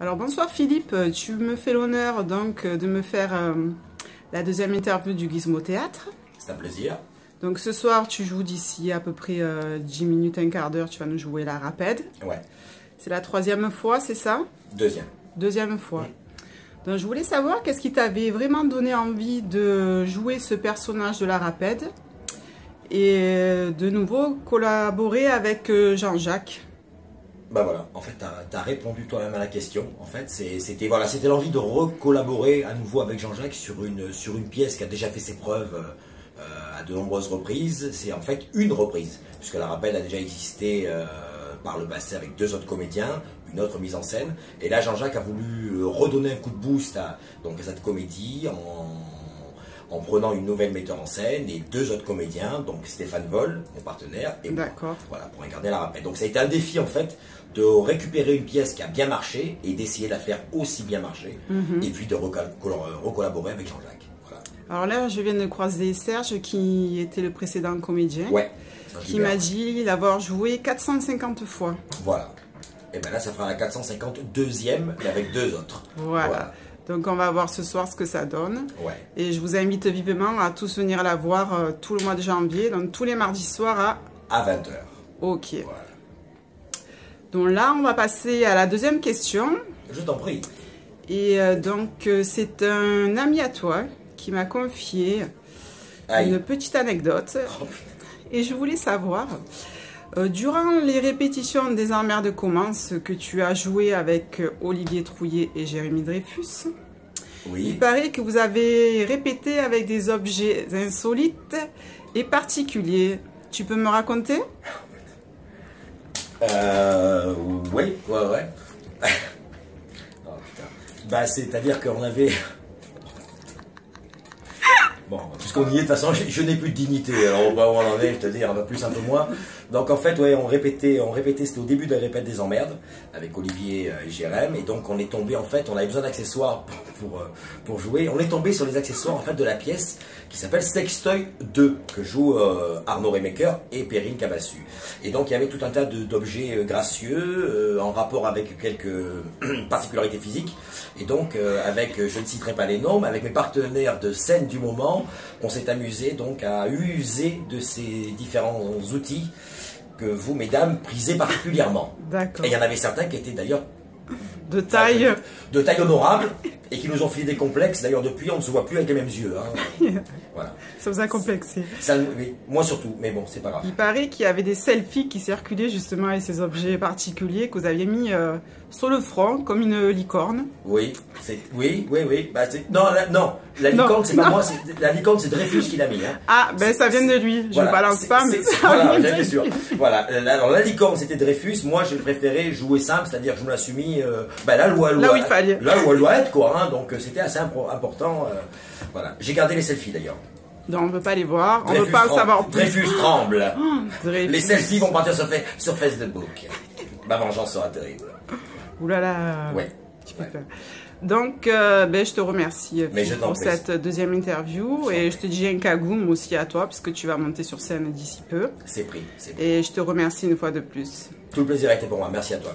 Alors bonsoir Philippe, tu me fais l'honneur donc de me faire la deuxième interview du Gizmo Théâtre. C'est un plaisir. Donc ce soir tu joues d'ici à peu près 10 minutes, un quart d'heure, tu vas nous jouer la Rapède. Ouais. C'est la troisième fois, c'est ça? Deuxième. Deuxième fois. Oui. Donc je voulais savoir qu'est-ce qui t'avait vraiment donné envie de jouer ce personnage de la Rapède et de nouveau collaborer avec Jean-Jacques. Bah voilà, en fait, tu as répondu toi-même à la question. En fait, c'était l'envie de recollaborer à nouveau avec Jean-Jacques sur une pièce qui a déjà fait ses preuves à de nombreuses reprises. C'est en fait une reprise, puisque la Rapède a déjà existé par le passé avec deux autres comédiens, une autre mise en scène. Et là, Jean-Jacques a voulu redonner un coup de boost à cette comédie en prenant une nouvelle metteur en scène et deux autres comédiens, donc Stéphane Voll, mon partenaire, et moi, voilà, pour incarner la Rapède. Donc ça a été un défi en fait de récupérer une pièce qui a bien marché et d'essayer de la faire aussi bien marcher, et puis de recollaborer avec Jean-Jacques. Voilà. Alors là, je viens de croiser Serge, qui était le précédent comédien, qui m'a dit l'avoir joué 450 fois. Voilà. Et bien là, ça fera la 452e, mais avec deux autres. Voilà. Donc on va voir ce soir ce que ça donne. Ouais. Et je vous invite vivement à tous venir la voir tout le mois de janvier, donc tous les mardis soirs à 20h. Ok. Voilà. Donc là, on va passer à la deuxième question. Je t'en prie. Et donc, c'est un ami à toi qui m'a confié une petite anecdote. Oh. Et je voulais savoir, durant les répétitions des Emmerdes commencent que tu as joué avec Olivier Trouillet et Jérémy Dreyfus, oui. Il paraît que vous avez répété avec des objets insolites et particuliers. Tu peux me raconter? Oui, ouais. Oh putain. Bah, c'est-à-dire qu'on avait... Bon, puisqu'on y est, de toute façon, je n'ai plus de dignité. Alors, bah, où on en est, je te dis, un peu plus, un peu moins. Donc, en fait, ouais, on répétait, c'était au début de la répète des Emmerdes, avec Olivier et Jérém. Et donc, on est tombé, en fait, on avait besoin d'accessoires pour jouer. On est tombé sur les accessoires, en fait, de la pièce qui s'appelle Sextoy 2, que joue Arnaud Remaker et Perrine Cabassu. Et donc, il y avait tout un tas d'objets gracieux, en rapport avec quelques particularités physiques. Et donc, avec, je ne citerai pas les noms, mais avec mes partenaires de scène du moment, on s'est amusé donc à user de ces différents outils que vous, mesdames, prisez particulièrement. D'accord. Et il y en avait certains qui étaient d'ailleurs de taille honorable et qui nous ont filé des complexes. D'ailleurs, depuis, on ne se voit plus avec les mêmes yeux. Hein. Voilà. Ça vous a complexé. Ça, oui, moi surtout, mais bon, c'est pas grave. Il paraît qu'il y avait des selfies qui circulaient justement avec ces objets particuliers que vous aviez mis sur le front, comme une licorne. Oui, oui. Bah, non, la licorne, c'est pas moi, la licorne, c'est Dreyfus qui l'a mis. Hein. Ah, ben ça vient de lui, je ne balance pas, mais ça voilà, bien sûr. Voilà, alors la licorne, c'était Dreyfus, moi j'ai préféré jouer simple, c'est-à-dire que je me la suis mis là où il fallait. Là où elle doit être, quoi, hein, donc c'était assez important. Voilà, j'ai gardé les selfies d'ailleurs. Donc on ne peut pas les voir, on ne veut pas en savoir plus. Dreyfus tremble. Oh, Dreyfus. Les selfies vont partir sur Facebook. Ma vengeance sera terrible. Ouh là là. Ouais. Tu fais peur. Donc, je te remercie pour cette deuxième interview et je te dis un cagoum aussi à toi puisque tu vas monter sur scène d'ici peu. C'est pris. Et je te remercie une fois de plus. Tout le plaisir a été pour moi. Merci à toi.